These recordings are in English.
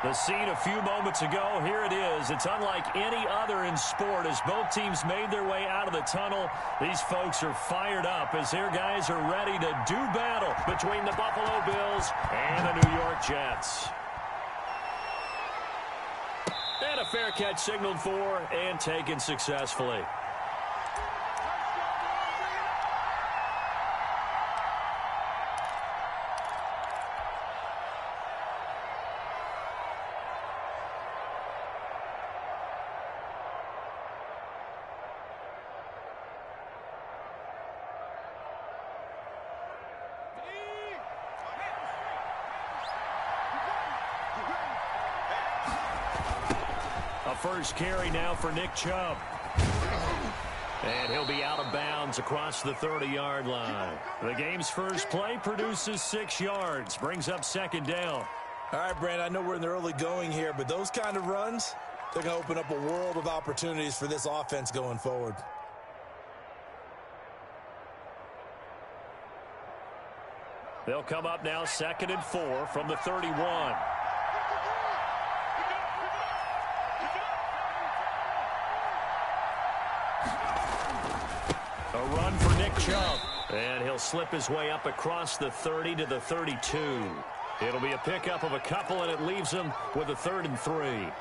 The scene a few moments ago, here it is. It's unlike any other in sport as both teams made their way out of the tunnel. These folks are fired up as their guys are ready to do battle between the Buffalo Bills and the New York Jets. And a fair catch signaled for and taken successfully. First carry now for Nick Chubb. And he'll be out of bounds across the 30-yard line. The game's first play produces 6 yards, brings up second down. All right, Brandon, I know we're in the early going here, but those kind of runs, they're going to open up a world of opportunities for this offense going forward. They'll come up now 2nd and 4 from the 31. A run for Nick Chubb. And he'll slip his way up across the 30 to the 32. It'll be a pickup of a couple, and it leaves him with a 3rd and 3. Now,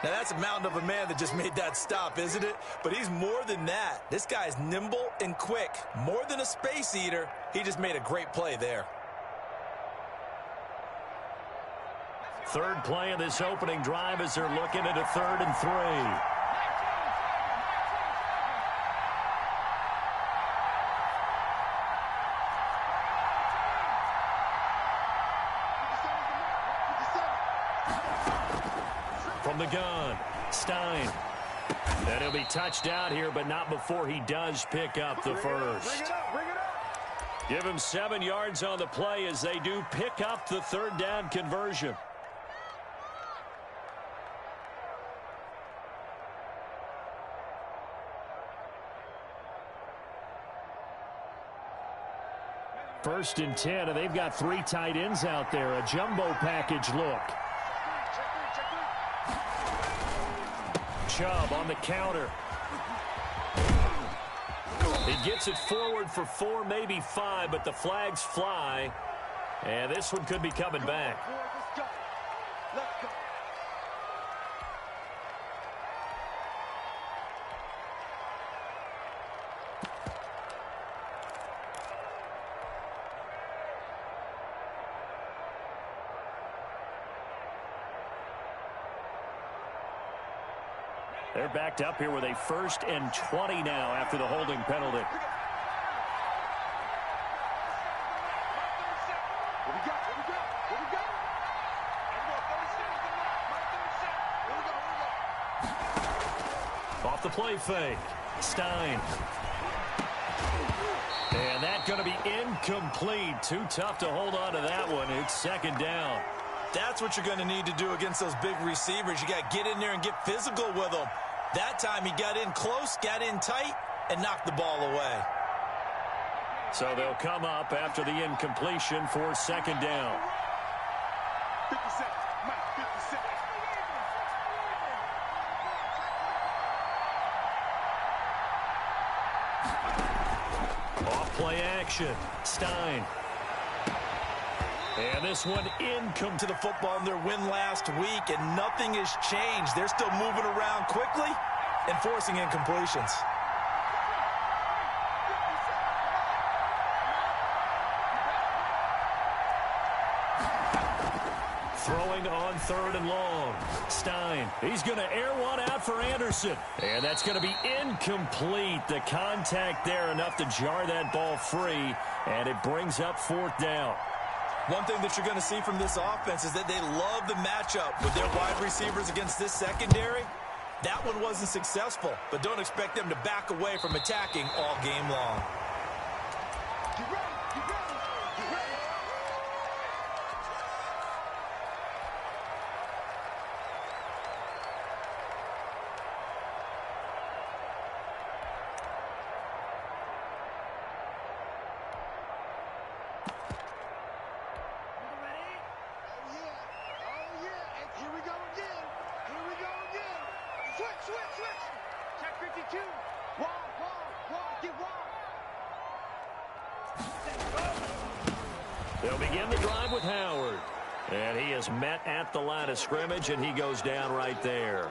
that's a mountain of a man that just made that stop, isn't it? But he's more than that. This guy's nimble and quick. More than a space eater, he just made a great play there. Third play of this opening drive as they're looking at a 3rd and 3. From the gun, Stein. And he'll be touched out here, but not before he does pick up the first. Give him 7 yards on the play as they do pick up the 3rd down conversion. First and 10, and they've got 3 tight ends out there. A jumbo package look. Chubb on the counter. He gets it forward for 4, maybe 5, but the flags fly. And this one could be coming back. They're backed up here with a 1st and 20 now after the holding penalty. Off the play fake. Stein. And that's going to be incomplete. Too tough to hold on to that one. It's 2nd down. That's what you're going to need to do against those big receivers. You got to get in there and get physical with them. That time he got in close, got in tight, and knocked the ball away. So they'll come up after the incompletion for 2nd down. 50 seconds. Mike, 50 seconds. Off play action. Stein. And this one income to the football in their win last week, and nothing has changed. They're still moving around quickly and forcing incompletions. Throwing on 3rd and long. Stein. He's going to air one out for Anderson. And that's going to be incomplete. The contact there enough to jar that ball free. And it brings up 4th down. One thing that you're going to see from this offense is that they love the matchup with their wide receivers against this secondary. That one wasn't successful, but don't expect them to back away from attacking all game long. Here we go. Switch. Check 52. Wall, get wall. They'll begin the drive with Howard. And he is met at the line of scrimmage, and he goes down right there.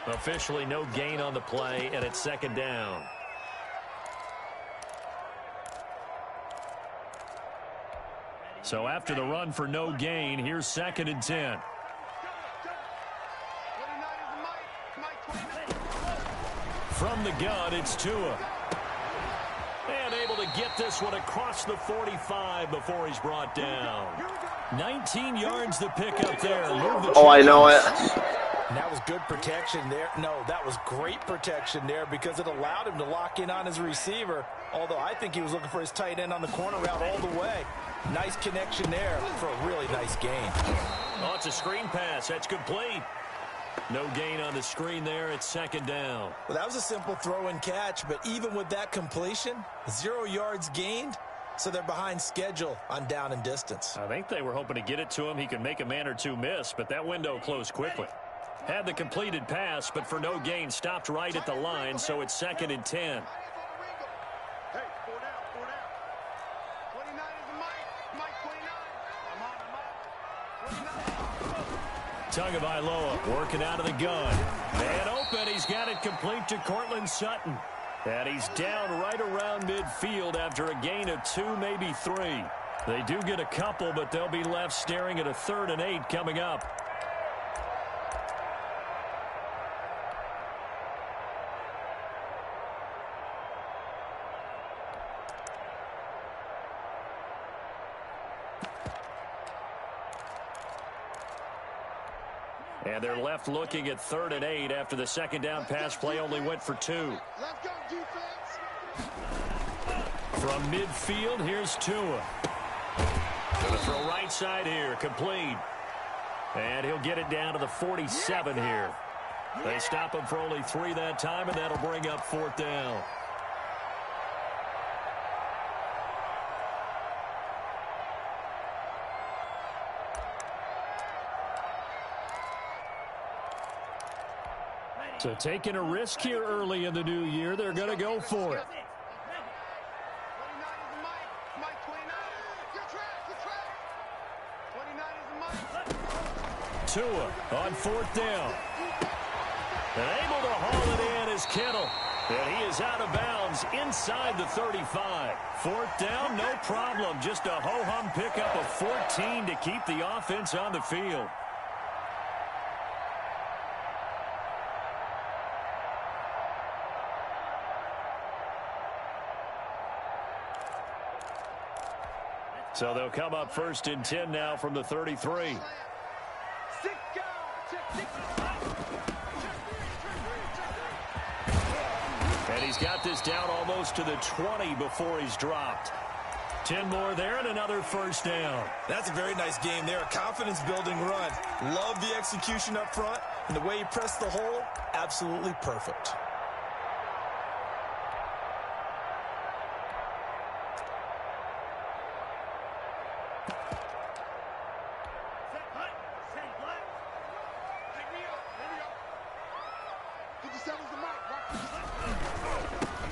Officially no gain on the play, and it's second down. So after the run for no gain, here's 2nd and 10. From the gun, it's Tua. And able to get this one across the 45 before he's brought down. 19 yards to pick up there. Oh, I know it. That was good protection there. No, that was great protection there because it allowed him to lock in on his receiver, although I think he was looking for his tight end on the corner route all the way. Nice connection there for a really nice gain. Oh, it's a screen pass. That's complete. No gain on the screen there. It's 2nd down. Well, that was a simple throw and catch, but even with that completion, 0 yards gained, so they're behind schedule on down and distance. I think they were hoping to get it to him. He could make a man or two miss, but that window closed quickly. Had the completed pass, but for no gain, stopped right at the line, so it's 2nd and 10. Hey, 4 down. 29 is the Mike 29. I'm on. 29. Tagovailoa working out of the gun. And open. He's got it complete to Courtland Sutton. And he's down right around midfield after a gain of 2, maybe 3. They do get a couple, but they'll be left staring at a 3rd and 8 coming up. And they're left looking at 3rd and 8 after the 2nd down pass play only went for 2. Let's go, defense. From midfield, here's Tua. Gonna throw right side here, complete. And he'll get it down to the 47 here. They stop him for only 3 that time, and that'll bring up 4th down. So taking a risk here early in the new year, they're going to go for it. 29 is the Mike 29. Good track. 29 is the Mike. Tua on 4th down. And able to haul it in is Kittle. And he is out of bounds inside the 35. 4th down, no problem. Just a ho-hum pickup of 14 to keep the offense on the field. So they'll come up 1st and 10 now from the 33. And he's got this down almost to the 20 before he's dropped. 10 more there and another 1st down. That's a very nice game there. A confidence-building run. Love the execution up front. And the way he pressed the hole, absolutely perfect.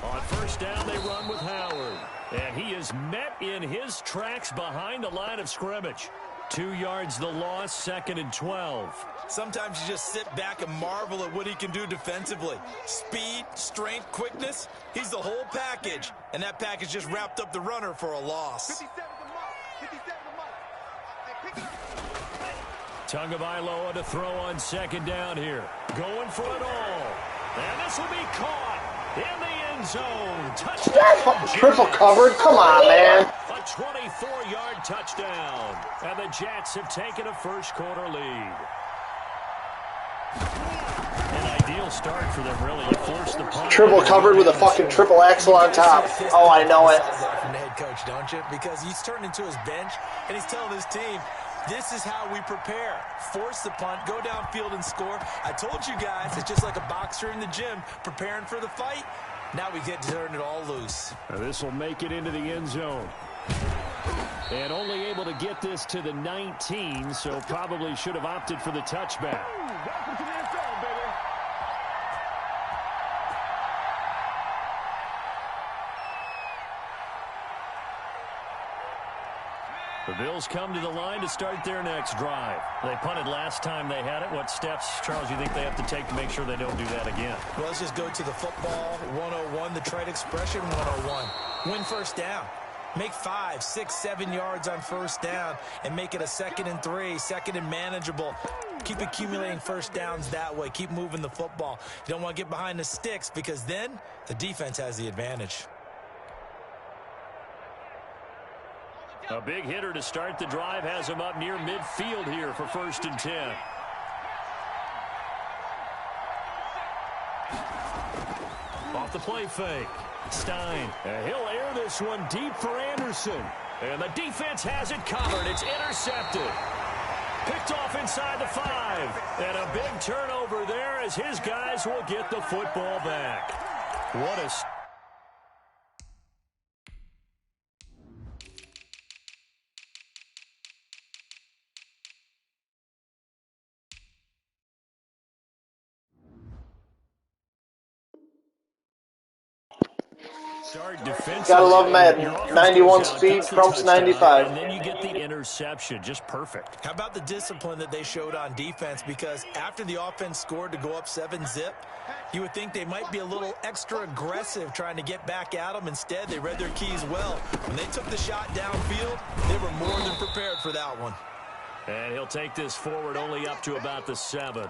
On 1st down, they run with Howard. And he is met in his tracks behind the line of scrimmage. 2 yards the loss, 2nd and 12. Sometimes you just sit back and marvel at what he can do defensively. Speed, strength, quickness. He's the whole package. And that package just wrapped up the runner for a loss. 57 the Mike. Tagovailoa to throw on 2nd down here. Going for it all. And this will be caught in the end zone. Touchdown. Triple covered? Come on, man. A 24-yard touchdown. And the Jets have taken a first-quarter lead. An ideal start for them, really. You force the punt. Triple covered with a fucking triple axle on top. Oh, I know it. From the head coach, don't you? Because he's turned into his bench, and he's telling his team, this is how we prepare. Force the punt, go downfield and score. I told you guys, it's just like a boxer in the gym preparing for the fight. Now we get to turn it all loose. Now this will make it into the end zone. And only able to get this to the 19, so probably should have opted for the touchback. The Bills come to the line to start their next drive. They punted last time they had it. What steps, Charles, you think they have to take to make sure they don't do that again? Well, let's just go to the football 101, the trade expression 101. Win first down. Make 5, 6, 7 yards on first down and make it a 2nd and 3, 2nd and manageable. Keep accumulating first downs that way. Keep moving the football. You don't want to get behind the sticks because then the defense has the advantage. A big hitter to start the drive has him up near midfield here for 1st and 10. Off the play fake. Stein. And he'll air this one deep for Anderson. And the defense has it covered. It's intercepted. Picked off inside the 5. And a big turnover there as his guys will get the football back. What a... Gotta love Madden. 91 speed, Trump's 95. And then you get the interception. Just perfect. How about the discipline that they showed on defense? Because after the offense scored to go up 7-zip, you would think they might be a little extra aggressive trying to get back at them. Instead, they read their keys well. When they took the shot downfield, they were more than prepared for that one. And he'll take this forward only up to about the 7.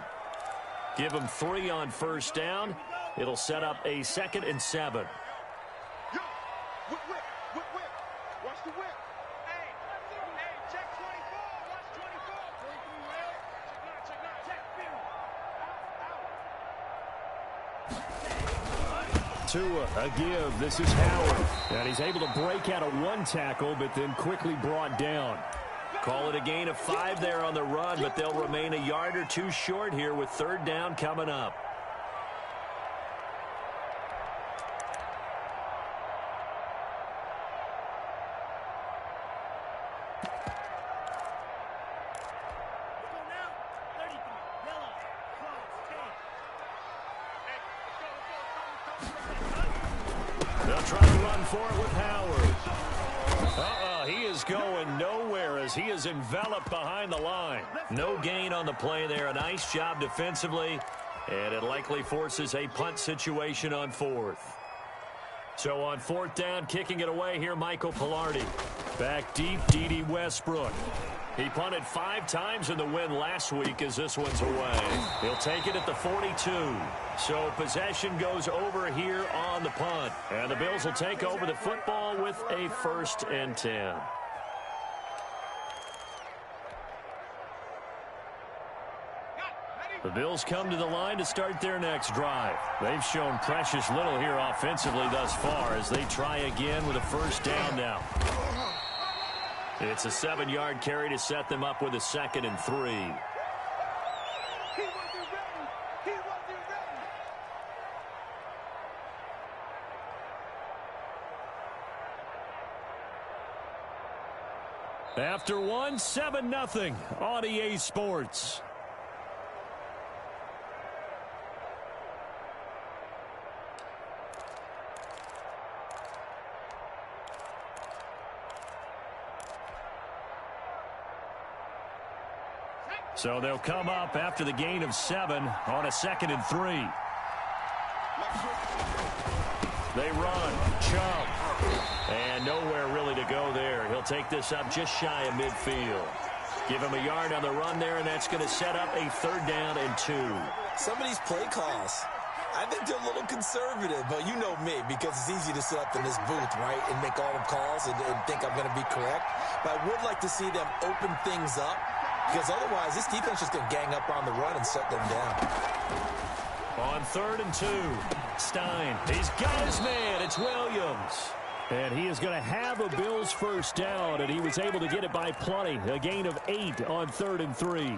Give him 3 on first down. It'll set up a 2nd and 7. Whip. Watch the whip. Hey, check 24. Watch 24. Tua, a give. This is Howard. And he's able to break out of 1 tackle, but then quickly brought down. Call it a gain of 5 there on the run, but they'll remain a yard or 2 short here with 3rd down coming up. They'll try to run for it with Howard. He is going nowhere as he is enveloped behind the line. No gain on the play there. A nice job defensively, and it likely forces a punt situation on 4th. So on 4th down, kicking it away here, Michael Pilardi. Back deep, Dede Westbrook. He punted 5 times in the win last week as this one's away. He'll take it at the 42. So possession goes over here on the punt. And the Bills will take over the football with a 1st and 10. The Bills come to the line to start their next drive. They've shown precious little here offensively thus far as they try again with a 1st down now. It's a 7-yard carry to set them up with a 2nd and 3. He wasn't ready. After 1, 7-0 on EA Sports. So they'll come up after the gain of 7 on a 2nd and 3. They run, chump, and nowhere really to go there. He'll take this up just shy of midfield. Give him a yard on the run there, and that's going to set up a 3rd down and 2. Some of these play calls, I think they're a little conservative, but you know me, because it's easy to sit up in this booth, right, and make all the calls and think I'm going to be correct. But I would like to see them open things up, because otherwise this defense is going to gang up on the run and shut them down. On 3rd and 2, Stein. He's got his man. It's Williams. And he is going to have a Bills 1st down, and he was able to get it by plenty. A gain of 8 on 3rd and 3.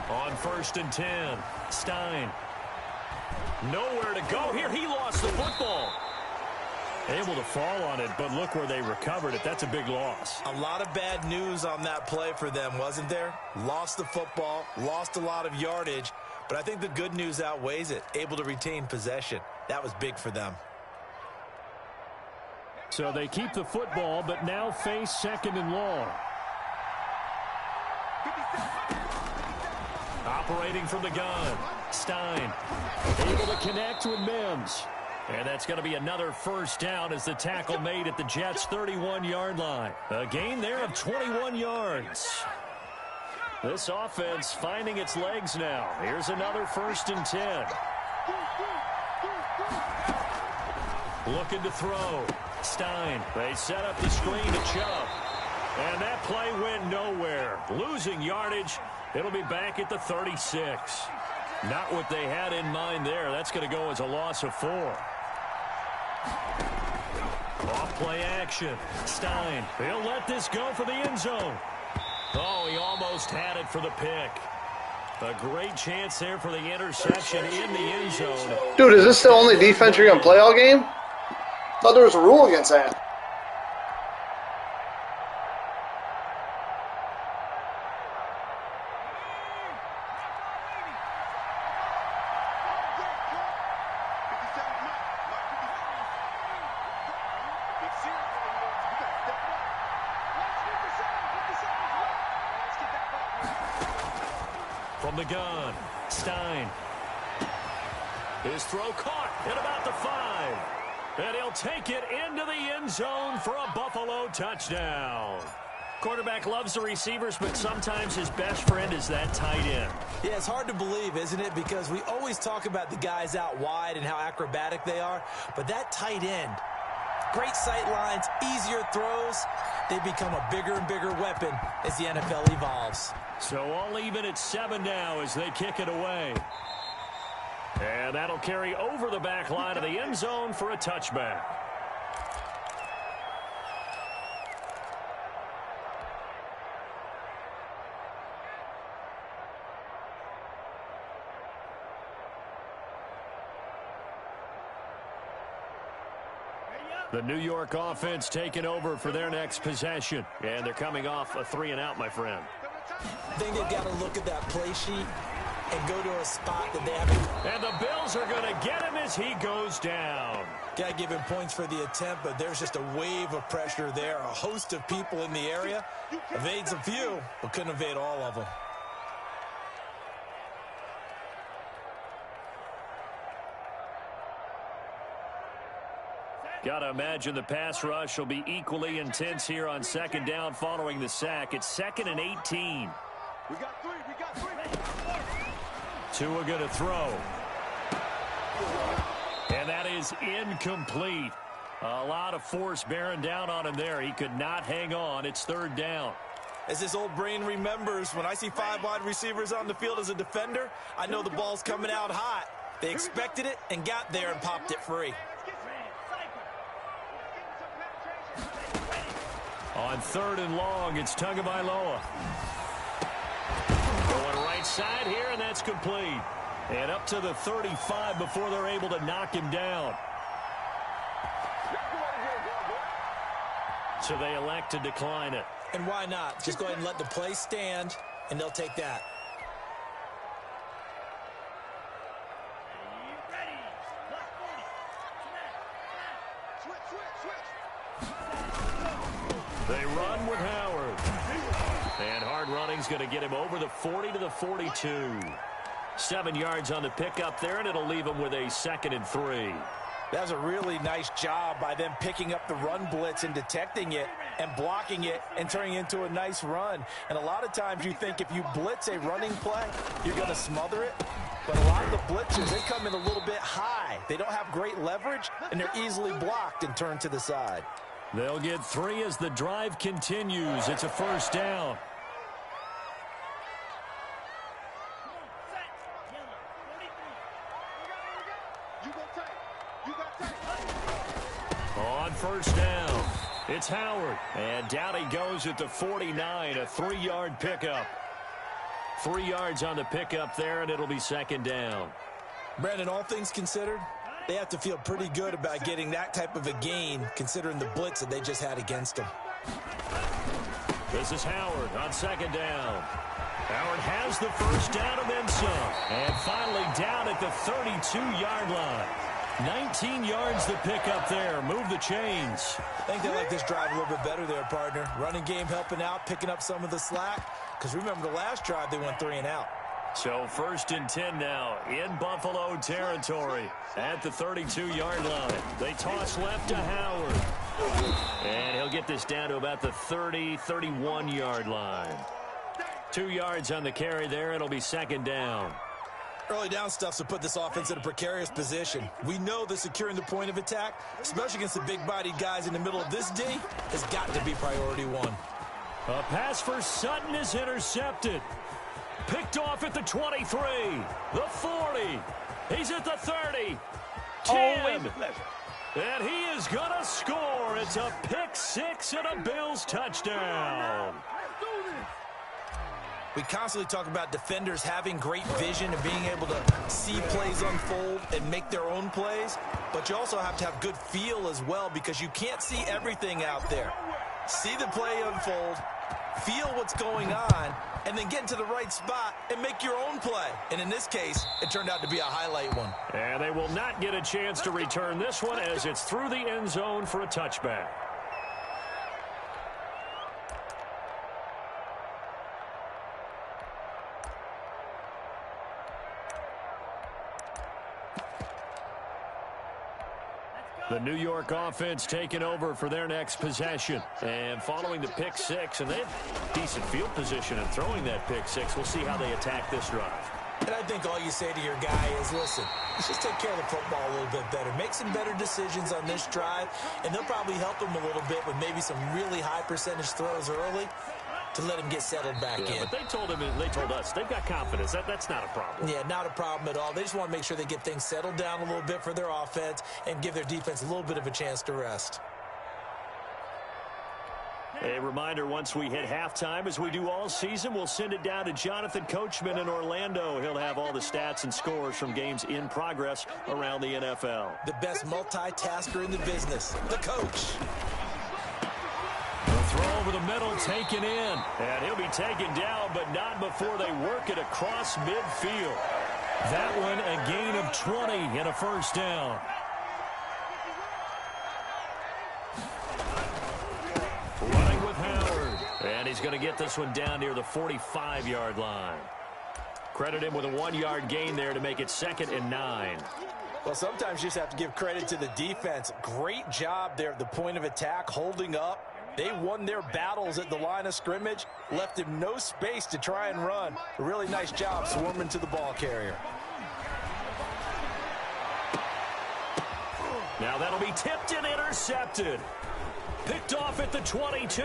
On 1st and 10, Stein. Nowhere to go here. He lost the football. Able to fall on it, but look where they recovered it. That's a big loss. A lot of bad news on that play for them, wasn't there? Lost the football, lost a lot of yardage, but I think the good news outweighs it. Able to retain possession. That was big for them. So they keep the football, but now face 2nd and long. Operating from the gun, Stein able to connect with Mims. And that's going to be another first down as the tackle made at the Jets' 31-yard line. A gain there of 21 yards. This offense finding its legs now. Here's another 1st and 10. Looking to throw. Stein. They set up the screen to Chubb. And that play went nowhere. Losing yardage. It'll be back at the 36. Not what they had in mind there. That's going to go as a loss of 4. Off play action. Stein. He'll let this go for the end zone. Oh, he almost had it for the pick. A great chance there for the interception in the end zone. Dude, is this the only defense you're going to play all game? Thought there was a rule against that. From the gun, Stein. His throw caught at about the 5. And he'll take it into the end zone for a Buffalo touchdown. Quarterback loves the receivers, but sometimes his best friend is that tight end. Yeah, it's hard to believe, isn't it? Because we always talk about the guys out wide and how acrobatic they are. But that tight end, great sight lines, easier throws, they become a bigger and bigger weapon as the NFL evolves. So all even at 7 now as they kick it away. And that'll carry over the back line of the end zone for a touchback. The New York offense taking over for their next possession. And they're coming off a 3-and-out, my friend. I think they've got to look at that play sheet and go to a spot that they haven't. And the Bills are going to get him as he goes down. Got to give him points for the attempt, but there's just a wave of pressure there. A host of people in the area. Evades a few, but couldn't evade all of them. Got to imagine the pass rush will be equally intense here on 2nd down following the sack. It's 2nd and 18. We got 3. Tua going to throw. And that is incomplete. A lot of force bearing down on him there. He could not hang on. It's 3rd down. As this old brain remembers, when I see 5 wide receivers on the field as a defender, I know the ball's coming out hot. They expected it and got there and popped it free. On 3rd and long, it's Tagovailoa. Going right side here, and that's complete. And up to the 35 before they're able to knock him down. So they elect to decline it. And why not? Just go ahead and let the play stand, and they'll take that. They run with Howard. And hard running's going to get him over the 40 to the 42. 7 yards on the pickup there, and it'll leave him with a 2nd and 3. That was a really nice job by them picking up the run blitz and detecting it and blocking it and turning it into a nice run. And a lot of times you think if you blitz a running play, you're going to smother it. But a lot of the blitzers, they come in a little bit high. They don't have great leverage, and they're easily blocked and turned to the side. They'll get 3 as the drive continues. It's a 1st down. On 1st down, it's Howard. And down he goes at the 49, a 3-yard pickup. 3 yards on the pickup there, and it'll be 2nd down. Brandon, all things considered, They have to feel pretty good about getting that type of a gain, considering the blitz that they just had against them. This is Howard on second down. Howard has the first down and then some. And finally down at the 32-yard line. 19 yards to pick up there. Move the chains. I think they like this drive a little bit better there, partner. Running game helping out, picking up some of the slack. Because remember, the last drive, they went 3 and out. So 1st and 10 now in Buffalo territory at the 32-yard line. They toss left to Howard. And he'll get this down to about the 30, 31-yard line. 2 yards on the carry there. It'll be second down. Early down stuff to put this offense in a precarious position. We know that securing the point of attack, especially against the big-bodied guys in the middle of this D, has got to be priority one. A pass for Sutton is intercepted. Picked off at the 23, the 40. He's at the 30, 10. And he is going to score. It's a pick six and a Bills touchdown. We constantly talk about defenders having great vision and being able to see plays unfold and make their own plays. But you also have to have good feel as well, because you can't see everything out there. See the play unfold, feel what's going on, and then get into the right spot and make your own play. And in this case, it turned out to be a highlight one. And they will not get a chance to return this one as it's through the end zone for a touchback. The New York offense taking over for their next possession. And following the pick six, and they have decent field position in throwing that pick six. We'll see how they attack this drive. And I think all you say to your guy is, listen, let's just take care of the football a little bit better. Make some better decisions on this drive, and they'll probably help him a little bit with maybe some really high percentage throws early to let him get settled back in. But they told him, they told us, they've got confidence. That's not a problem. Yeah, not a problem at all. They just want to make sure they get things settled down a little bit for their offense and give their defense a little bit of a chance to rest. A reminder, once we hit halftime, as we do all season, we'll send it down to Jonathan Coachman in Orlando. He'll have all the stats and scores from games in progress around the NFL. The best multitasker in the business, the coach. The throw over the middle, taken in. And he'll be taken down, but not before they work it across midfield. That one, a gain of 20 and a first down. Running with Howard. And he's going to get this one down near the 45-yard line. Credit him with a 1-yard gain there to make it 2nd and 9. Well, sometimes you just have to give credit to the defense. Great job there at the point of attack, holding up. They won their battles at the line of scrimmage, left him no space to try and run. A really nice job swarming to the ball carrier. Now that'll be tipped and intercepted. Picked off at the 22.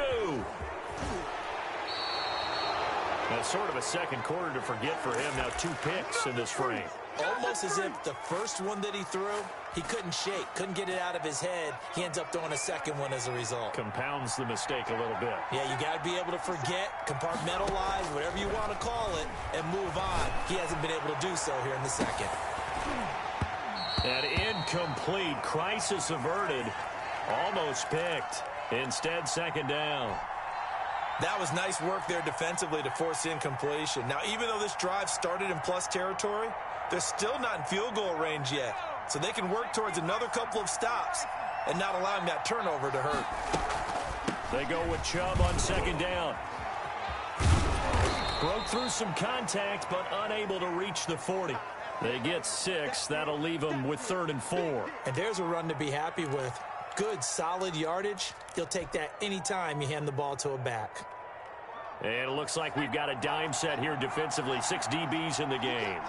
That's sort of a second quarter to forget for him. Now 2 picks in this frame. Almost as if the first one that he threw, he couldn't shake, couldn't get it out of his head. He ends up throwing a second one as a result. Compounds the mistake a little bit. Yeah, you got to be able to forget, compartmentalize, whatever you want to call it, and move on. He hasn't been able to do so here in the second. And incomplete. Crisis averted. Almost picked. Instead, 2nd down. That was nice work there defensively to force incompletion. Now, even though this drive started in plus territory, they're still not in field goal range yet. So they can work towards another couple of stops and not allowing that turnover to hurt. They go with Chubb on 2nd down. Broke through some contact, but unable to reach the 40. They get 6. That'll leave them with 3rd and 4. And there's a run to be happy with. Good, solid yardage. He'll take that anytime you hand the ball to a back. And it looks like we've got a dime set here defensively. 6 DBs in the game.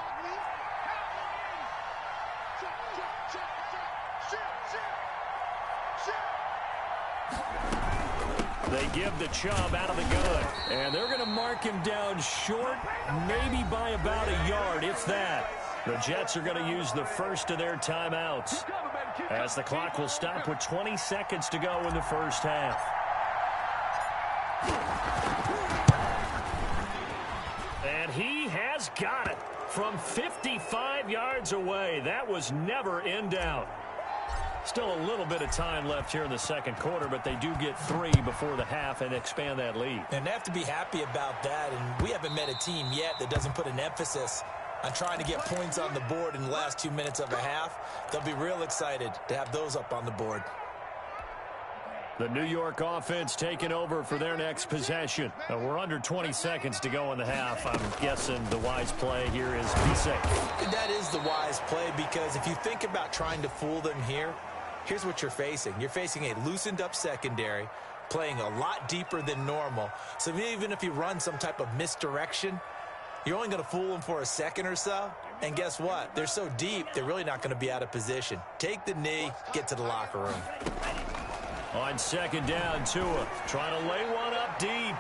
They give the Chubb out of the gun. And they're going to mark him down short, maybe by about a yard, if that. The Jets are going to use the first of their timeouts, as the clock will stop with 20 seconds to go in the first half. And he has got it. from 55 yards away. That was never in doubt. Still a little bit of time left here in the second quarter, but they do get 3 before the half and expand that lead. And they have to be happy about that, and we haven't met a team yet that doesn't put an emphasis on trying to get points on the board in the last 2 minutes of a half. They'll be real excited to have those up on the board. The New York offense taking over for their next possession. We're under 20 seconds to go in the half. I'm guessing the wise play here is be safe. That is the wise play, because if you think about trying to fool them here, here's what you're facing. You're facing a loosened up secondary, playing a lot deeper than normal. So even if you run some type of misdirection, you're only going to fool them for a second or so. And guess what? They're so deep, they're really not going to be out of position. Take the knee, get to the locker room. On second down, Tua trying to lay one up deep.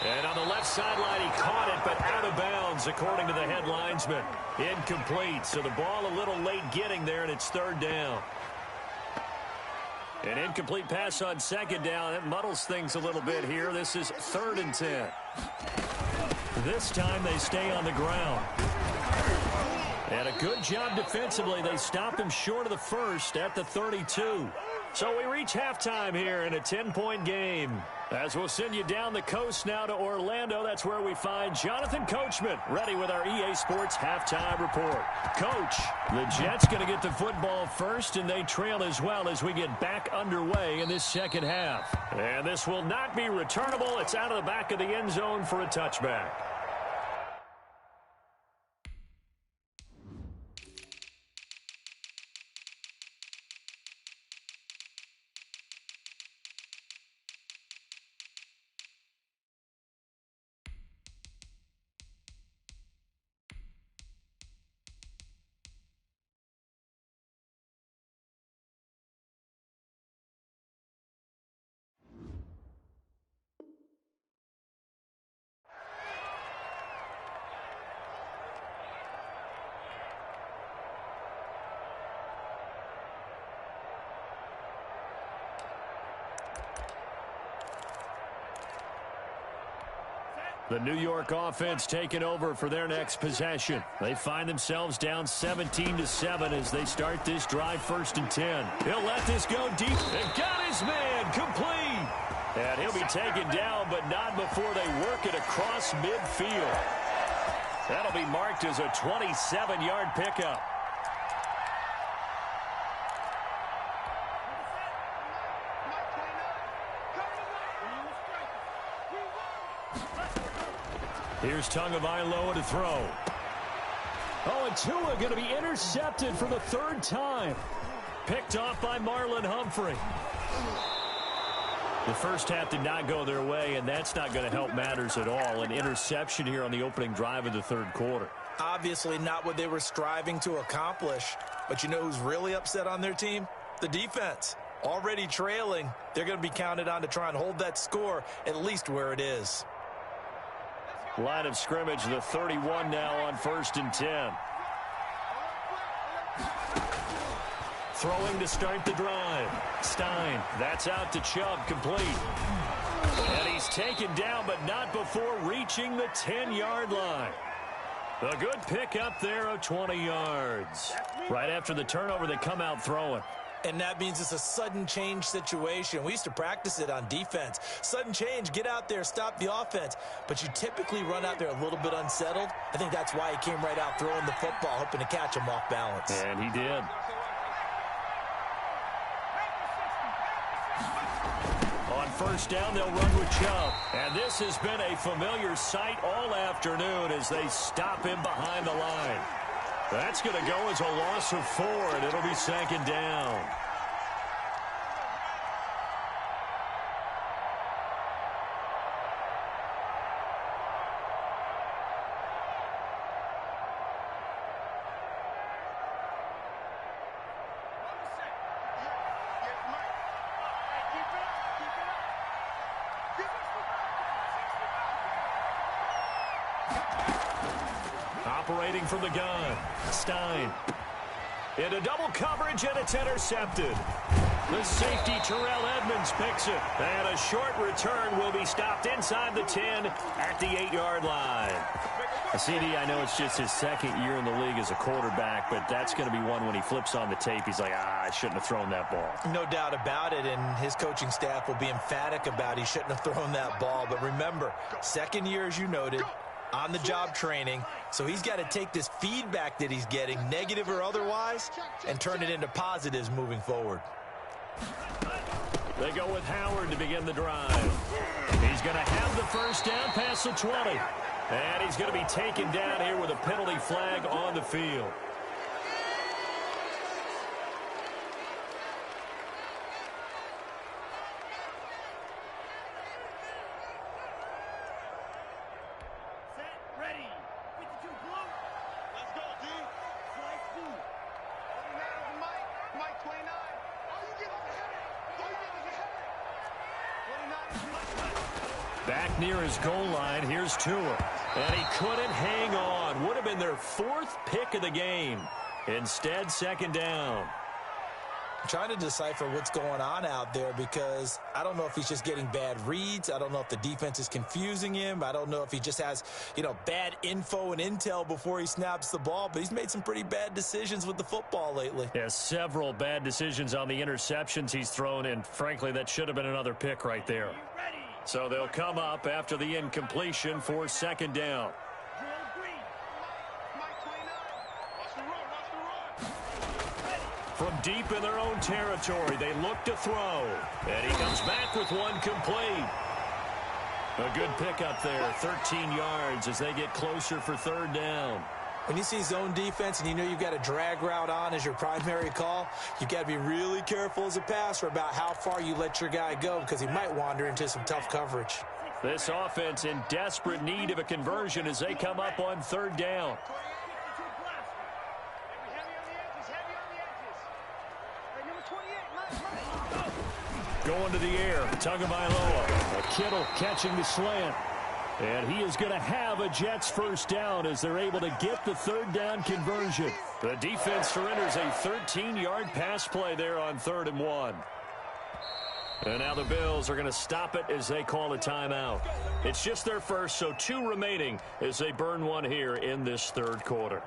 And on the left sideline, he caught it, but out of bounds, according to the head linesman. Incomplete, so the ball a little late getting there, and it's third down. An incomplete pass on second down. It muddles things a little bit here. This is 3rd and 10. This time they stay on the ground. And a good job defensively. They stop him short of the first at the 32. So we reach halftime here in a 10-point game. As we'll send you down the coast now to Orlando, that's where we find Jonathan Coachman, ready with our EA Sports halftime report. Coach, the Jets going to get the football first, and they trail as well as we get back underway in this second half. And this will not be returnable. It's out of the back of the end zone for a touchback. The New York offense taking over for their next possession. They find themselves down 17-7 as they start this drive, 1st and 10. He'll let this go deep. And got his man complete. And he'll be taken down, but not before they work it across midfield. That'll be marked as a 27-yard pickup. Here's Tagovailoa to throw. Oh, and Tua going to be intercepted for the 3rd time. Picked off by Marlon Humphrey. The first half did not go their way, and that's not going to help matters at all. An interception here on the opening drive of the 3rd quarter. Obviously not what they were striving to accomplish. But you know who's really upset on their team? The defense. Already trailing, they're going to be counted on to try and hold that score at least where it is. Line of scrimmage, the 31 now on 1st and 10. Throwing to start the drive. Stein, that's out to Chubb, complete. And he's taken down, but not before reaching the 10-yard line. A good pick up there of 20 yards. Right after the turnover, they come out throwing. And that means it's a sudden change situation. We used to practice it on defense. Sudden change, get out there, stop the offense. But you typically run out there a little bit unsettled. I think that's why he came right out throwing the football, hoping to catch him off balance. And he did. On 1st down, they'll run with Chubb. And this has been a familiar sight all afternoon as they stop him behind the line. That's going to go as a loss of 4, and it'll be 2nd down. Operating from the gun, Stein. Into double coverage, and it's intercepted. The safety, Terrell Edmonds, picks it. And a short return will be stopped inside the 10 at the 8-yard line. CD, I know it's just his second year in the league as a quarterback, but that's going to be one when he flips on the tape, he's like, I shouldn't have thrown that ball. No doubt about it, and his coaching staff will be emphatic about he shouldn't have thrown that ball. But remember, second year, as you noted, on-the-job training, so he's got to take this feedback that he's getting, negative or otherwise, and turn it into positives moving forward. They go with Howard to begin the drive. He's going to have the first down past the 20. And he's going to be taken down here with a penalty flag on the field. Set, ready. 52 blue. Let's go, D. Slice D. 49 is Mike. Mike 29. Oh, you give us a headache. Oh, you give us a headache. 49 is Mike. Back near his goal line, here's Tua. And he couldn't hang on. Would have been their fourth pick of the game. Instead, second down. I'm trying to decipher what's going on out there because I don't know if he's just getting bad reads. I don't know if the defense is confusing him. I don't know if he just has, bad info and intel before he snaps the ball. But he's made some pretty bad decisions with the football lately. Yeah, several bad decisions on the interceptions he's thrown, and frankly, that should have been another pick right there. So they'll come up after the incompletion for second down. From deep in their own territory, they look to throw. And he comes back with one complete. A good pickup there, 13 yards as they get closer for third down. When you see zone defense and you know you've got a drag route on as your primary call, you've got to be really careful as a passer about how far you let your guy go because he might wander into some tough coverage. This offense in desperate need of a conversion as they come up on third down. Going to the air, Tagovailoa. Kittle catching the slant. And he is going to have a Jets first down as they're able to get the third down conversion. The defense surrenders a 13-yard pass play there on 3rd and 1. And now the Bills are going to stop it as they call a timeout. It's just their first, so 2 remaining as they burn one here in this third quarter.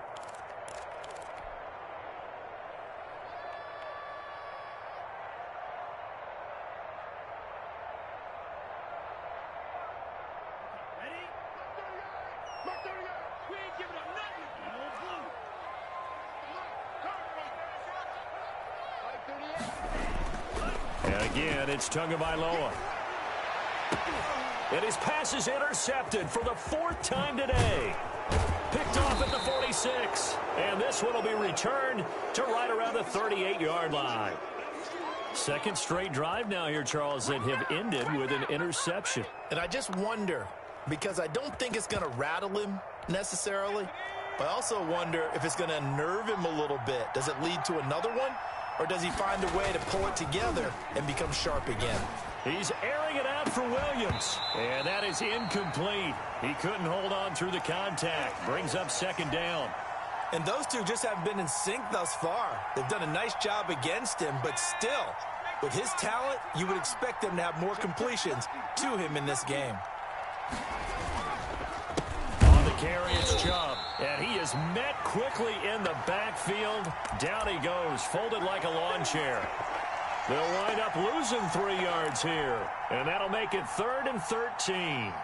Again, it's Tagovailoa. And his pass is intercepted for the 4th time today. Picked off at the 46. And this one will be returned to right around the 38-yard line. Second straight drive now here, Charles, that have ended with an interception. And I just wonder, because I don't think it's going to rattle him necessarily, but I also wonder if it's going to unnerve him a little bit. Does it lead to another one? Or does he find a way to pull it together and become sharp again? He's airing it out for Williams. And that is incomplete. He couldn't hold on through the contact. Brings up second down. And those two just haven't been in sync thus far. They've done a nice job against him, but still, with his talent, you would expect them to have more completions to him in this game. On the carry, it's Chubb. And he is met quickly in the backfield. Down he goes, folded like a lawn chair. They'll wind up losing 3 yards here. And that'll make it 3rd and 13.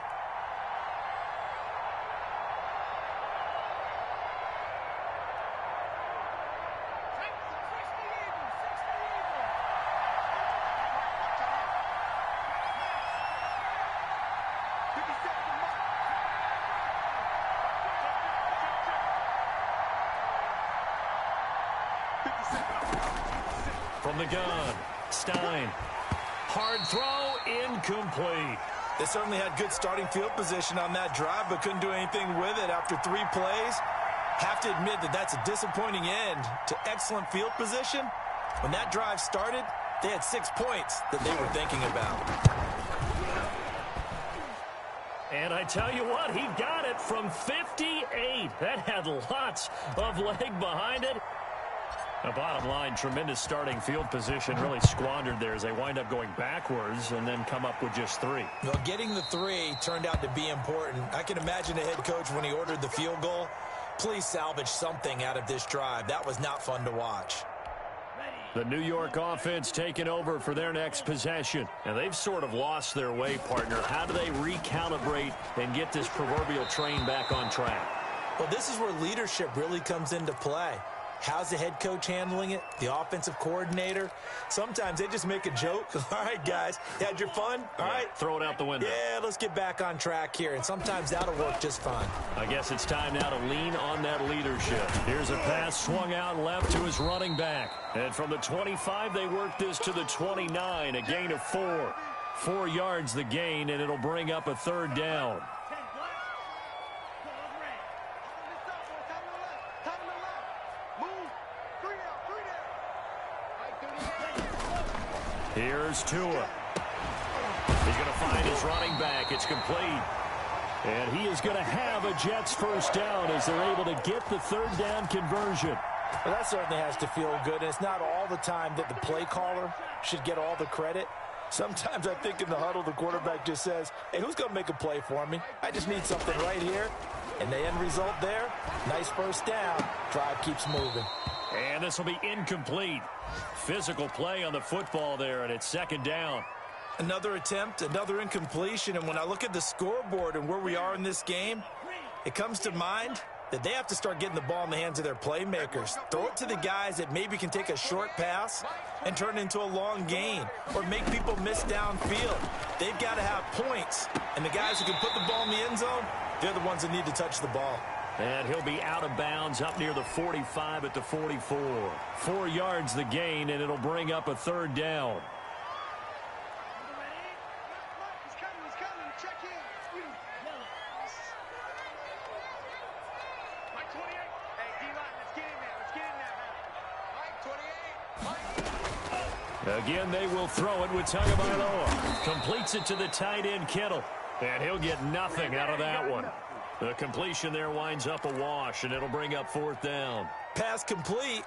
From the gun, Stein. Hard throw, incomplete. They certainly had good starting field position on that drive, but couldn't do anything with it after 3 plays. Have to admit that that's a disappointing end to excellent field position. When that drive started, they had 6 points that they were thinking about. And I tell you what, he got it from 58. That had lots of leg behind it. The bottom line, tremendous starting field position, really squandered there as they wind up going backwards and then come up with just 3. Well, getting the 3 turned out to be important. I can imagine the head coach when he ordered the field goal. Please salvage something out of this drive. That was not fun to watch. The New York offense taking over for their next possession. And they've sort of lost their way, partner. How do they recalibrate and get this proverbial train back on track? Well, this is where leadership really comes into play. How's the head coach handling it? The offensive coordinator? Sometimes they just make a joke. All right, guys, you had your fun? All right. Throw it out the window. Yeah, let's get back on track here. And sometimes that'll work just fine. I guess it's time now to lean on that leadership. Here's a pass swung out left to his running back. And from the 25, they work this to the 29, a gain of 4. 4 yards the gain, and it'll bring up a 3rd down. Here's Tua. He's going to find his running back. It's complete. And he is going to have a Jets first down as they're able to get the 3rd down conversion. Well, that certainly has to feel good. And it's not all the time that the play caller should get all the credit. Sometimes I think in the huddle, the quarterback just says, hey, who's going to make a play for me? I just need something right here. And the end result there, nice first down. Drive keeps moving. And this will be incomplete. Physical play on the football there, and it's 2nd down. Another attempt, another incompletion. And when I look at the scoreboard and where we are in this game, it comes to mind that they have to start getting the ball in the hands of their playmakers. Throw it to the guys that maybe can take a short pass and turn it into a long gain or make people miss downfield. They've got to have points. And the guys who can put the ball in the end zone, they're the ones that need to touch the ball. And he'll be out of bounds up near the 45 at the 44. 4 yards the gain, and it'll bring up a 3rd down. He's coming. Check in. Mike 28. Hey, D-line, let's get in there. Mike 28. Again, they will throw it with Tagovailoa. Completes it to the tight end, Kittle. And he'll get nothing out of that one. The completion there winds up a wash, and it'll bring up 4th down. Pass complete,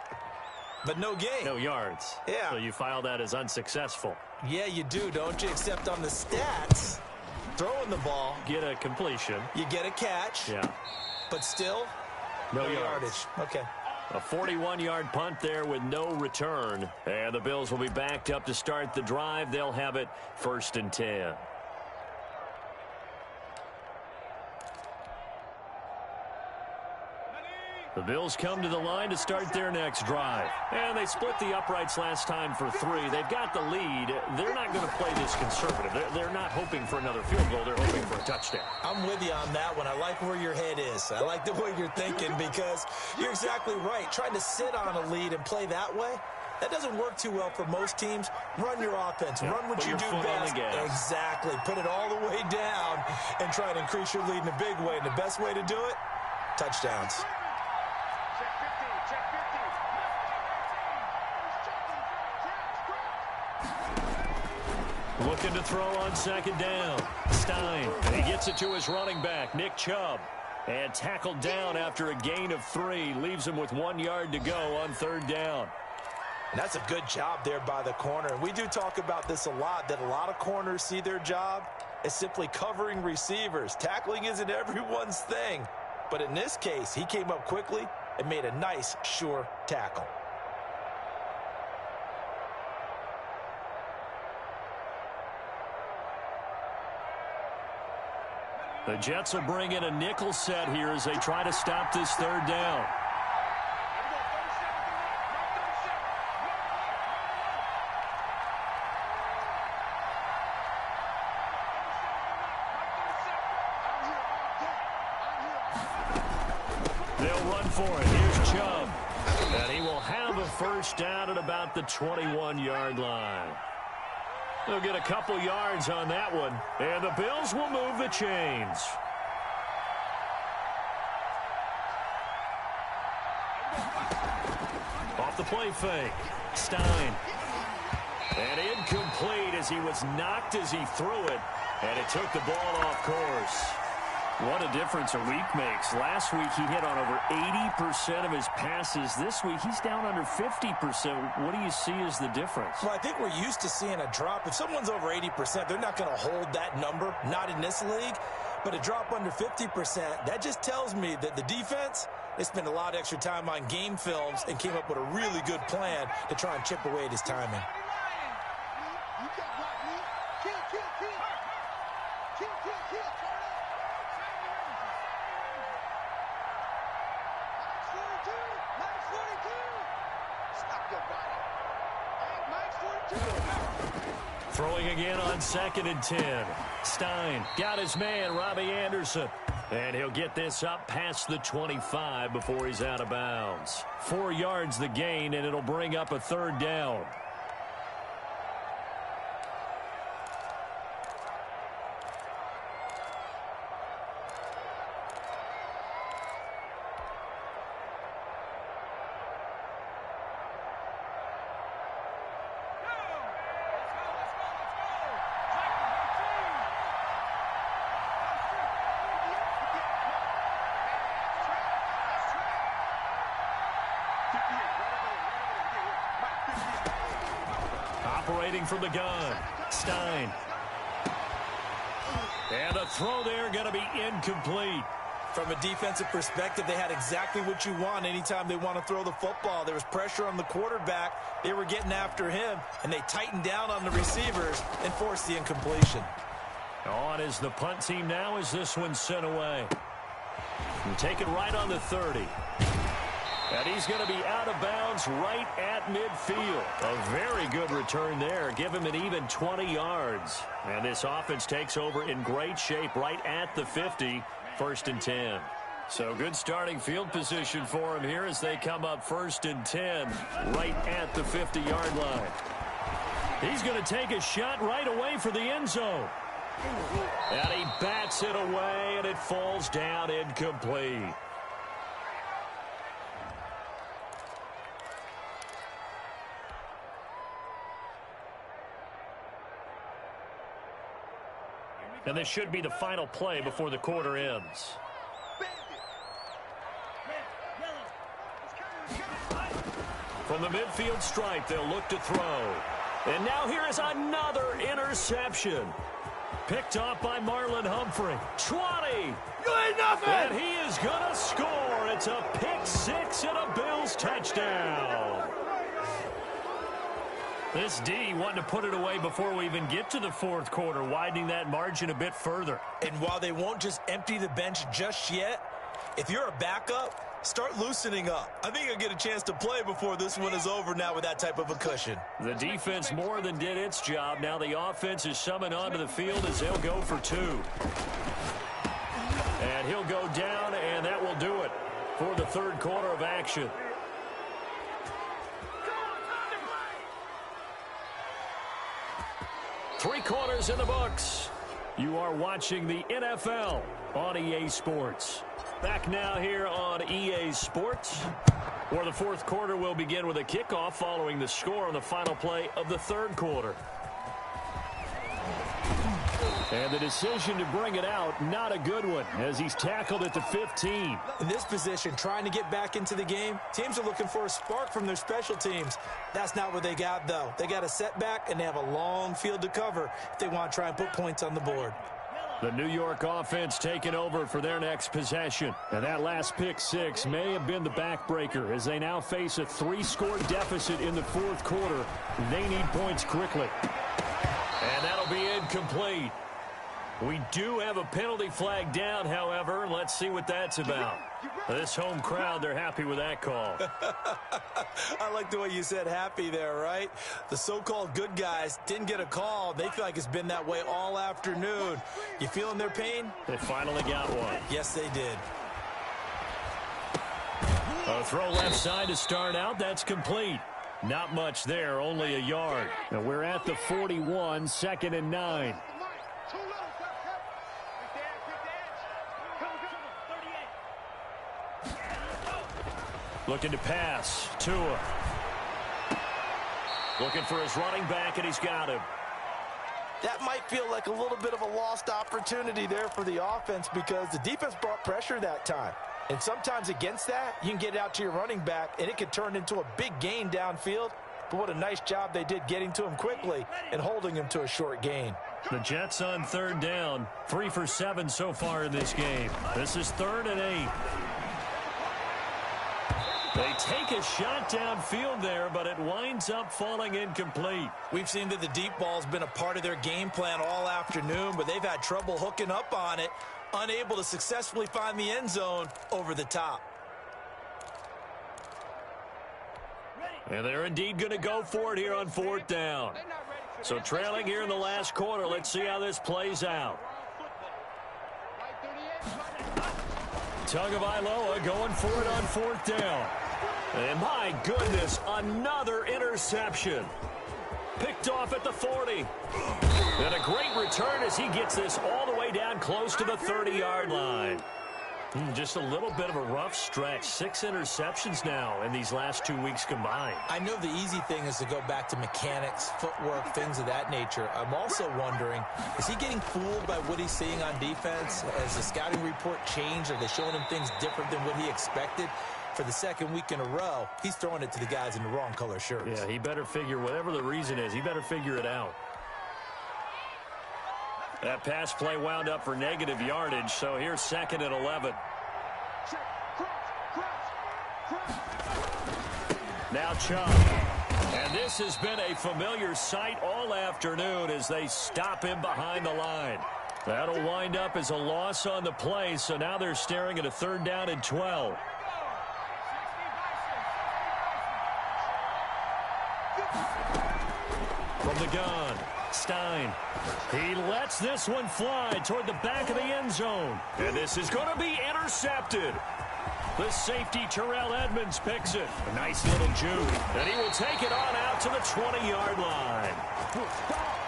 but no gain. No yards. Yeah. So you file that as unsuccessful. Yeah, you do, don't you? Except on the stats, throwing the ball, Get a completion. you get a catch, Yeah. but still, No yardage. Okay. A 41-yard punt there with no return. And the Bills will be backed up to start the drive. They'll have it 1st and 10. The Bills come to the line to start their next drive. And they split the uprights last time for 3. They've got the lead. They're not going to play this conservative. They're not hoping for another field goal. They're hoping for a touchdown. I'm with you on that one. I like where your head is. I like the way you're thinking because you're exactly right. Trying to sit on a lead and play that way, that doesn't work too well for most teams. Run your offense. Yeah, run what put you your do foot on best. the gas. Exactly. Put it all the way down and try to increase your lead in a big way. And the best way to do it, touchdowns. Check 15. Looking to throw on 2nd down. Stein. And he gets it to his running back, Nick Chubb. And tackled down after a gain of 3. Leaves him with 1 yard to go on 3rd down. And that's a good job there by the corner. And we do talk about this a lot, that a lot of corners see their job as simply covering receivers. Tackling isn't everyone's thing. But in this case, he came up quickly and made a nice, sure tackle. The Jets will bring in a nickel set here as they try to stop this 3rd down. They'll run for it. Here's Chubb. And he will have a first down at about the 21-yard line. They'll get a couple yards on that one. And the Bills will move the chains. Off the play fake. Stein. And incomplete as he was knocked as he threw it. And it took the ball off course. What a difference a week makes. Last week he hit on over 80% of his passes. This week he's down under 50%. What do you see as the difference? Well, I think we're used to seeing a drop. If someone's over 80%, they're not going to hold that number, not in this league. But a drop under 50%, that just tells me that the defense, they spent a lot of extra time on game films and came up with a really good plan to try and chip away at his timing. Throwing again on 2nd and 10. Stein got his man, Robbie Anderson. And he'll get this up past the 25 before he's out of bounds. 4 yards the gain, and it'll bring up a 3rd down. Operating from the gun, Stein. And a throw there going to be incomplete. From a defensive perspective, they had exactly what you want anytime they want to throw the football. There was pressure on the quarterback. They were getting after him, and they tightened down on the receivers and forced the incompletion. On is the punt team now as this one's sent away. And take it right on the 30. And he's going to be out of bounds right at midfield. A very good return there. Give him an even 20 yards. And this offense takes over in great shape right at the 50, 1st and 10. So good starting field position for him here as they come up 1st and 10 right at the 50-yard line. He's going to take a shot right away for the end zone. And he bats it away, and it falls down incomplete. And this should be the final play before the quarter ends. From the midfield stripe, they'll look to throw. And now here is another interception. Picked off by Marlon Humphrey. 20. Good nothing. And he is going to score. It's a pick six and a Bills touchdown. This D wanting to put it away before we even get to the 4th quarter, widening that margin a bit further. And while they won't just empty the bench just yet, if you're a backup, start loosening up. I think you'll get a chance to play before this one is over now with that type of a cushion. The defense more than did its job. Now the offense is summoned onto the field as they'll go for 2. And he'll go down, and that will do it for the 3rd quarter of action. Three quarters in the books. You are watching the NFL on EA Sports. Back now here on EA Sports, where the 4th quarter will begin with a kickoff following the score on the final play of the 3rd quarter. And the decision to bring it out, not a good one, as he's tackled at the 15. In this position, trying to get back into the game, teams are looking for a spark from their special teams. That's not what they got, though. They got a setback, and they have a long field to cover if they want to try and put points on the board. The New York offense taking over for their next possession. And that last pick six may have been the backbreaker as they now face a 3-score deficit in the 4th quarter. They need points quickly. And that'll be incomplete. We do have a penalty flag down, however. Let's see what that's about. This home crowd, they're happy with that call. I like the way you said happy there, right? The so-called good guys didn't get a call. They feel like it's been that way all afternoon. You feeling their pain? They finally got one. Yes, they did. A throw left side to start out. That's complete. Not much there, only a yard. And we're at the 41, 2nd and 9. Looking to pass. Tua. Looking for his running back, and he's got him. that might feel like a little bit of a lost opportunity there for the offense because the defense brought pressure that time. And sometimes against that, you can get it out to your running back, and it could turn into a big gain downfield. But what a nice job they did getting to him quickly and holding him to a short gain. The Jets on third down, 3 for 7 so far in this game. This is 3rd and 8. They take a shot downfield there, but it winds up falling incomplete. We've seen that the deep ball's been a part of their game plan all afternoon, but they've had trouble hooking up on it, unable to successfully find the end zone over the top. And they're indeed going to go for it here on 4th down. So trailing here in the last quarter, let's see how this plays out. Tagovailoa going for it on 4th down. And my goodness, another interception. Picked off at the 40. And a great return as he gets this all the way down close to the 30-yard line. Just a little bit of a rough stretch. 6 interceptions now in these last 2 weeks combined. I know the easy thing is to go back to mechanics, footwork, things of that nature. I'm also wondering, is he getting fooled by what he's seeing on defense? Has the scouting report changed? Are they showing him things different than what he expected? For the second week in a row, he's throwing it to the guys in the wrong color shirts. Yeah, he better figure, whatever the reason is, he better figure it out. That pass play wound up for negative yardage, so here's 2nd and 11. Now Chubb. And this has been a familiar sight all afternoon as they stop him behind the line. That'll wind up as a loss on the play, so now they're staring at a 3rd down and 12. From the gun, Stein. He lets this one fly toward the back of the end zone. And this is going to be intercepted. The safety, Terrell Edmonds, picks it. A nice little juke. And he will take it on out to the 20-yard line.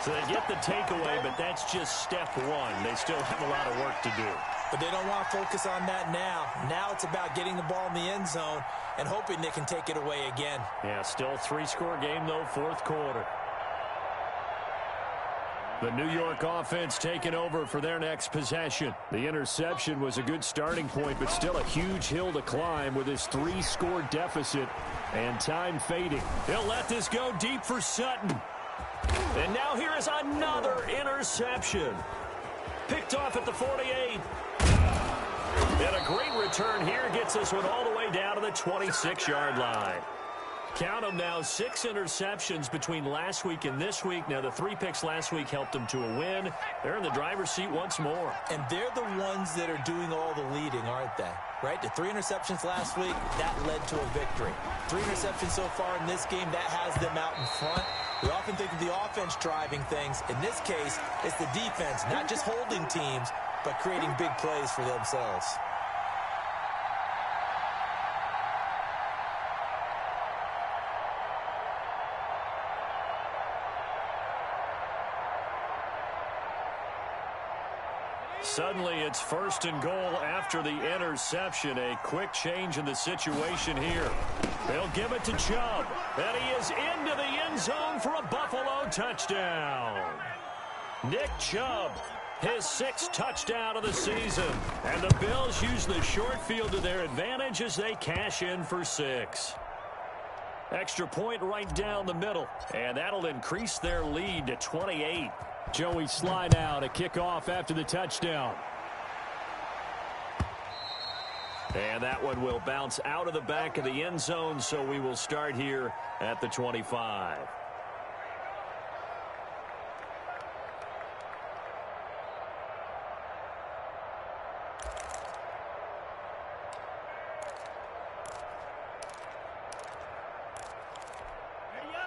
So they get the takeaway, but that's just step one. They still have a lot of work to do. But they don't want to focus on that now. Now it's about getting the ball in the end zone and hoping they can take it away again. Yeah, still a 3-score game, though, 4th quarter. The New York offense taking over for their next possession. The interception was a good starting point, but still a huge hill to climb with his 3-score deficit and time fading. He'll let this go deep for Sutton. And now here is another interception. Picked off at the 48. And a great return here gets this one all the way down to the 26-yard line. Count them now, 6 interceptions between last week and this week. Now, the 3 picks last week helped them to a win. They're in the driver's seat once more. And they're the ones that are doing all the leading, aren't they? Right? The 3 interceptions last week, that led to a victory. 3 interceptions so far in this game, that has them out in front. We often think of the offense driving things. In this case, it's the defense, not just holding teams, but creating big plays for themselves. Suddenly, it's 1st and goal after the interception. A quick change in the situation here. They'll give it to Chubb. And he is into the end zone for a Buffalo touchdown. Nick Chubb, his 6th touchdown of the season. And the Bills use the short field to their advantage as they cash in for 6. Extra point right down the middle. And that'll increase their lead to 28. Joey Sly now to kick off after the touchdown. And that one will bounce out of the back of the end zone, so we will start here at the 25.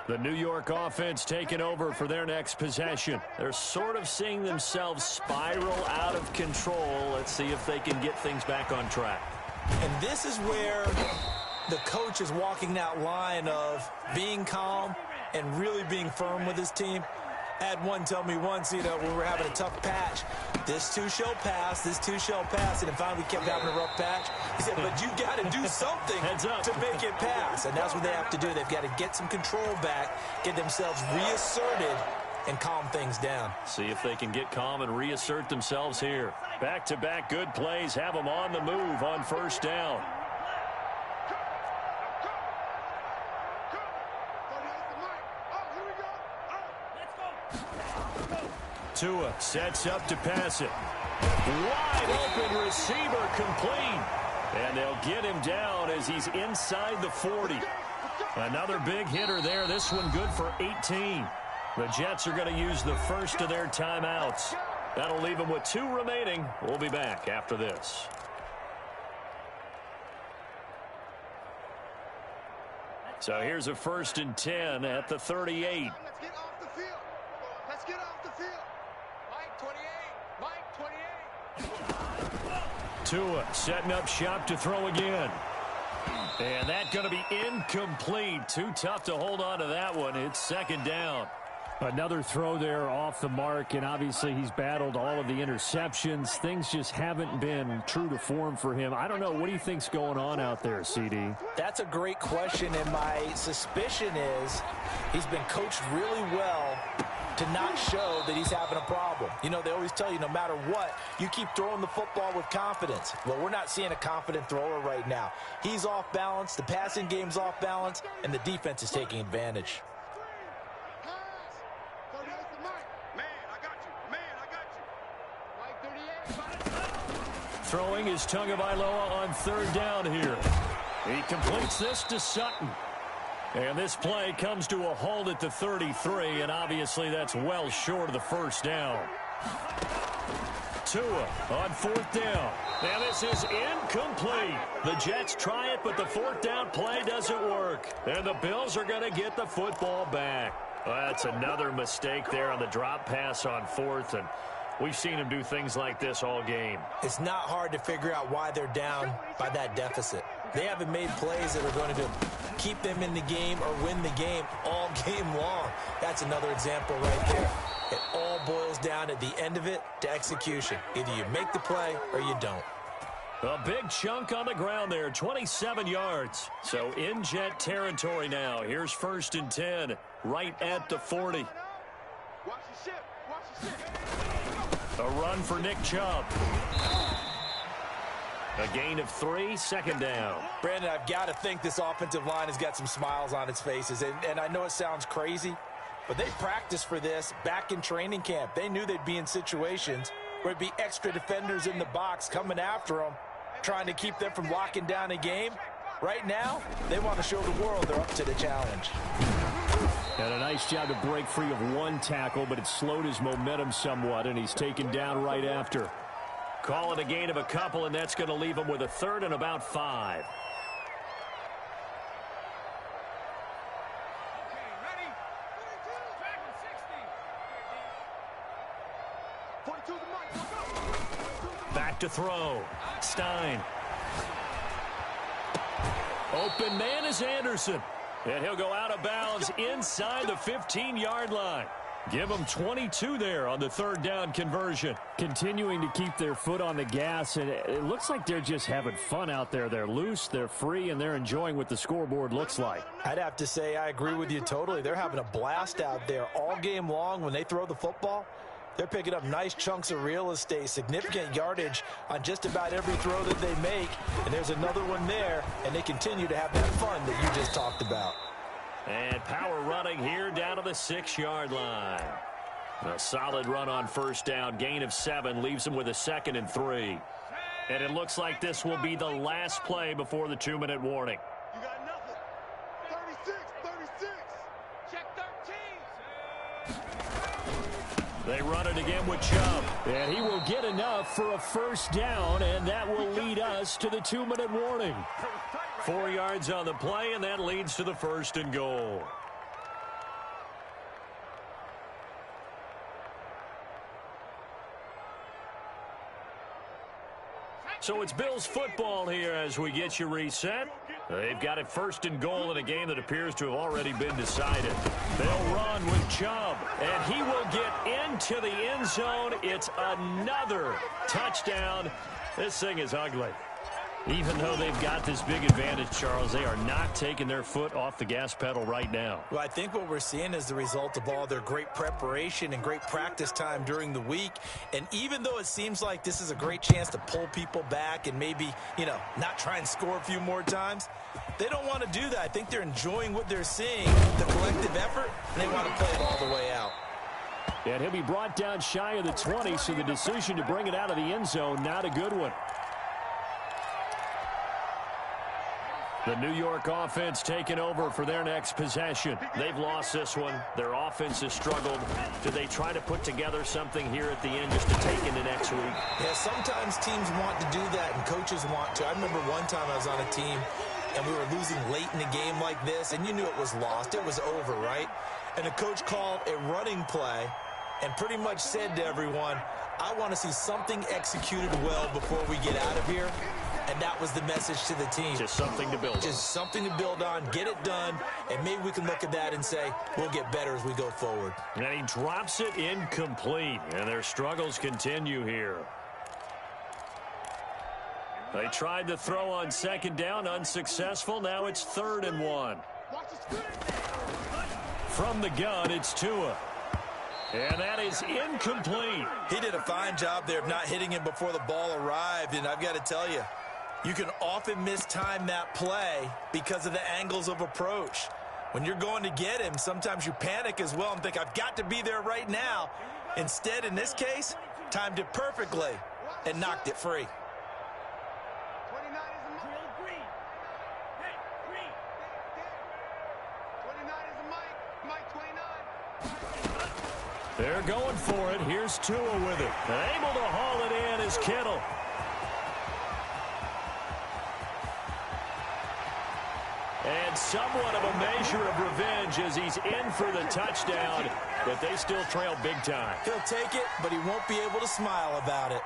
The New York offense taking over for their next possession. They're sort of seeing themselves spiral out of control. Let's see if they can get things back on track. And this is where the coach is walking that line of being calm and really being firm with his team. I had one tell me once, when we were having a tough patch, this too shall pass, this too shall pass, and finally we kept having a rough patch. He said, but you got to do something to make it pass, and that's what they have to do. They've got to get some control back, get themselves reasserted, and calm things down. See if they can get calm and reassert themselves here. Back-to-back good plays have them on the move on first down. Tua sets up to pass it. Wide open receiver complete. And they'll get him down as he's inside the 40. Another big hitter there. This one good for 18. The Jets are going to use the first of their timeouts. That'll leave them with 2 remaining. We'll be back after this. So here's a 1st and 10 at the 38. Let's get off the field. Let's get off the field. Mike 28. Mike 28. Tua setting up shop to throw again. And that's going to be incomplete. Too tough to hold on to that one. It's 2nd down. Another throw there off the mark, and obviously he's battled all of the interceptions. Things just haven't been true to form for him. I don't know. What do you think's going on out there, CD? That's a great question, and my suspicion is he's been coached really well to not show that he's having a problem. You know, they always tell you no matter what, you keep throwing the football with confidence. Well, we're not seeing a confident thrower right now. He's off balance, the passing game's off balance, and the defense is taking advantage. Throwing is Tagovailoa on 3rd down here. He completes this to Sutton. And this play comes to a halt at the 33, and obviously that's well short of the 1st down. Tua on 4th down. And this is incomplete. The Jets try it, but the 4th down play doesn't work. And the Bills are going to get the football back. Well, that's another mistake there on the drop pass on 4th, and we've seen him do things like this all game. It's not hard to figure out why they're down by that deficit. They haven't made plays that are going to keep them in the game or win the game all game long. That's another example right there. It all boils down at the end of it to execution. Either you make the play or you don't. A big chunk on the ground there, 27 yards. So in Jet territory now. Here's 1st and 10, right at the 40. Watch the ship. Watch the ship. A run for Nick Chubb. A gain of 3, 2nd down. Brandon, I've got to think this offensive line has got some smiles on its faces. And I know it sounds crazy, but they practiced for this back in training camp. They knew they'd be in situations where it'd be extra defenders in the box coming after them, trying to keep them from locking down a game. Right now, they want to show the world they're up to the challenge. And a nice job to break free of 1 tackle, but it slowed his momentum somewhat, and he's taken down right after. Call it a gain of a couple, and that's going to leave him with a 3rd and about 5. Back to throw. Stein. Open man is Anderson. And he'll go out of bounds inside the 15-yard line. Give them 22 there on the 3rd down conversion. Continuing to keep their foot on the gas, and it looks like they're just having fun out there. They're loose, they're free, and they're enjoying what the scoreboard looks like. I'd have to say I agree with you totally. They're having a blast out there all game long when they throw the football. They're picking up nice chunks of real estate, significant yardage on just about every throw that they make. And there's another one there, and they continue to have that fun that you just talked about. And power running here down to the 6-yard line. A solid run on 1st down. Gain of 7 leaves them with a 2nd and 3. And it looks like this will be the last play before the 2-minute warning. You got nothing. 36, 36. Check 13. They run it again with Chubb. And he will get enough for a 1st down, and that will lead us to the 2-minute warning. 4 yards on the play, and that leads to the 1st and goal. So it's Bills football here as we get you reset. They've got it 1st and goal in a game that appears to have already been decided. They'll run with Chubb, and he will get into the end zone. It's another touchdown. This thing is ugly. Even though they've got this big advantage, Charles, they are not taking their foot off the gas pedal right now. Well, I think what we're seeing is the result of all their great preparation and great practice time during the week. And even though it seems like this is a great chance to pull people back and maybe, not try and score a few more times, they don't want to do that. I think they're enjoying what they're seeing, the collective effort, and they want to play it all the way out. And he'll be brought down shy of the 20, so the decision to bring it out of the end zone, not a good one. The New York offense taking over for their next possession. They've lost this one. Their offense has struggled. Do they try to put together something here at the end just to take into next week? Yeah, sometimes teams want to do that and coaches want to. I remember one time I was on a team and we were losing late in a game like this, and you knew it was lost. It was over, right? And the coach called a running play and pretty much said to everyone, I want to see something executed well before we get out of here. And that was the message to the team. Just something to build on. Just something to build on, get it done, and maybe we can look at that and say, we'll get better as we go forward. And he drops it incomplete, and their struggles continue here. They tried to throw on second down, unsuccessful. Now it's 3rd and 1. From the gun, it's Tua. And that is incomplete. He did a fine job there of not hitting him before the ball arrived, and I've got to tell you, you can often mistime that play because of the angles of approach. When you're going to get him, sometimes you panic as well and think, I've got to be there right now. Instead, in this case, timed it perfectly and knocked it free. 29 is a Mike. Green. Hey, Green. 29 is a Mike. Mike 29. They're going for it. Here's Tua with it. And able to haul it in is Kittle. And somewhat of a measure of revenge as he's in for the touchdown, but they still trail big time. He'll take it, but he won't be able to smile about it.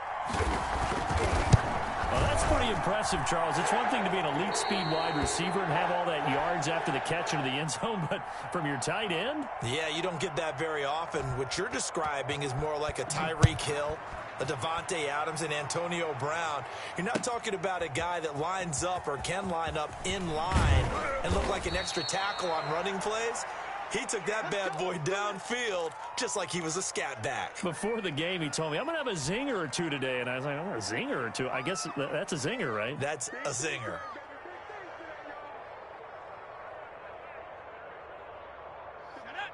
Well, that's pretty impressive, Charles. It's one thing to be an elite speed wide receiver and have all that yards after the catch into the end zone, but from your tight end? Yeah, you don't get that very often. What you're describing is more like a Tyreek Hill, a Devontae Adams, and Antonio Brown. You're not talking about a guy that lines up or can line up in line and look like an extra tackle on running plays. He took that bad boy downfield just like he was a scat back. Before the game, he told me, I'm going to have a zinger or two today. And I was like, oh, a zinger or two? I guess that's a zinger, right? That's a zinger.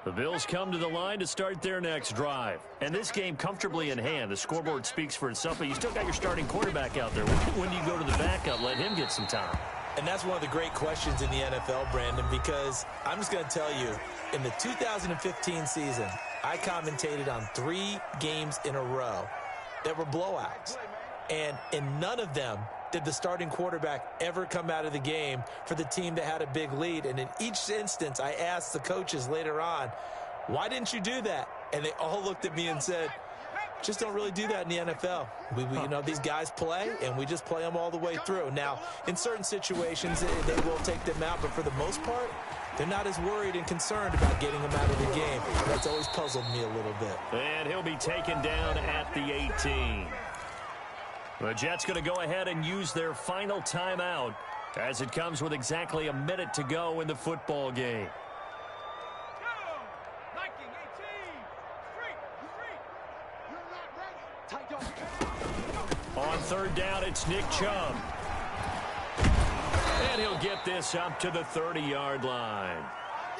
The Bills come to the line to start their next drive. And this game comfortably in hand. The scoreboard speaks for itself, but you still got your starting quarterback out there. When do you go to the backup, let him get some time? And that's one of the great questions in the NFL, Brandon, because I'm just going to tell you, in the 2015 season, I commentated on 3 games in a row that were blowouts. And in none of them did the starting quarterback ever come out of the game for the team that had a big lead. And in each instance, I asked the coaches later on, why didn't you do that? And they all looked at me and said, just don't really do that in the NFL. These guys play, and we just play them all the way through. Now, in certain situations, they will take them out, but for the most part, they're not as worried and concerned about getting them out of the game. That's always puzzled me a little bit. And he'll be taken down at the 18. The Jets going to go ahead and use their final timeout as it comes with exactly a minute to go in the football game. On 3rd down, it's Nick Chubb. And he'll get this up to the 30-yard line.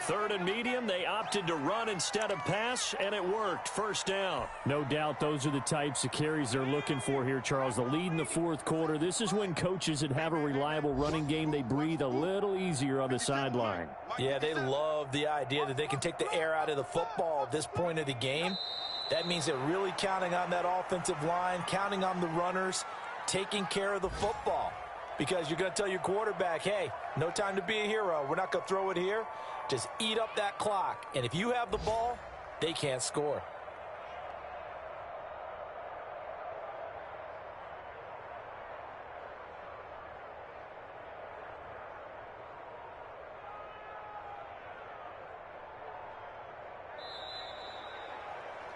3rd and medium, they opted to run instead of pass, and it worked. 1st down. No doubt those are the types of carries they're looking for here, Charles. The lead in the 4th quarter. This is when coaches that have a reliable running game, they breathe a little easier on the sideline. Yeah, they love the idea that they can take the air out of the football at this point of the game. That means they're really counting on that offensive line, counting on the runners, taking care of the football. Because you're going to tell your quarterback, hey, no time to be a hero. We're not going to throw it here. Just eat up that clock. And if you have the ball, they can't score.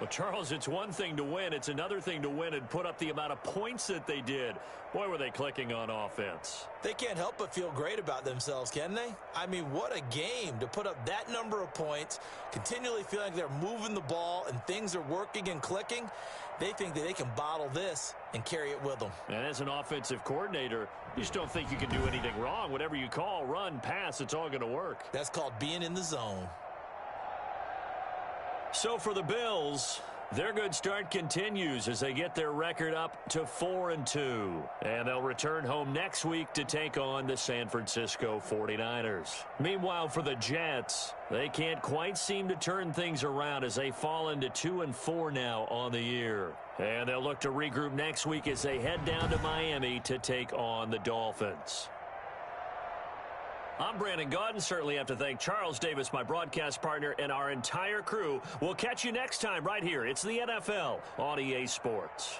Well, Charles, it's one thing to win. It's another thing to win and put up the amount of points that they did. Boy, were they clicking on offense. They can't help but feel great about themselves, can they? I mean, what a game to put up that number of points, continually feeling like they're moving the ball and things are working and clicking. They think that they can bottle this and carry it with them. And as an offensive coordinator, you just don't think you can do anything wrong. Whatever you call, run, pass, it's all going to work. That's called being in the zone. So for the Bills, their good start continues as they get their record up to 4-2. And they'll return home next week to take on the San Francisco 49ers. Meanwhile, for the Jets, they can't quite seem to turn things around as they fall into 2-4 now on the year. And they'll look to regroup next week as they head down to Miami to take on the Dolphins. I'm Brandon Gaudin. Certainly have to thank Charles Davis, my broadcast partner, and our entire crew. We'll catch you next time right here. It's the NFL on EA Sports.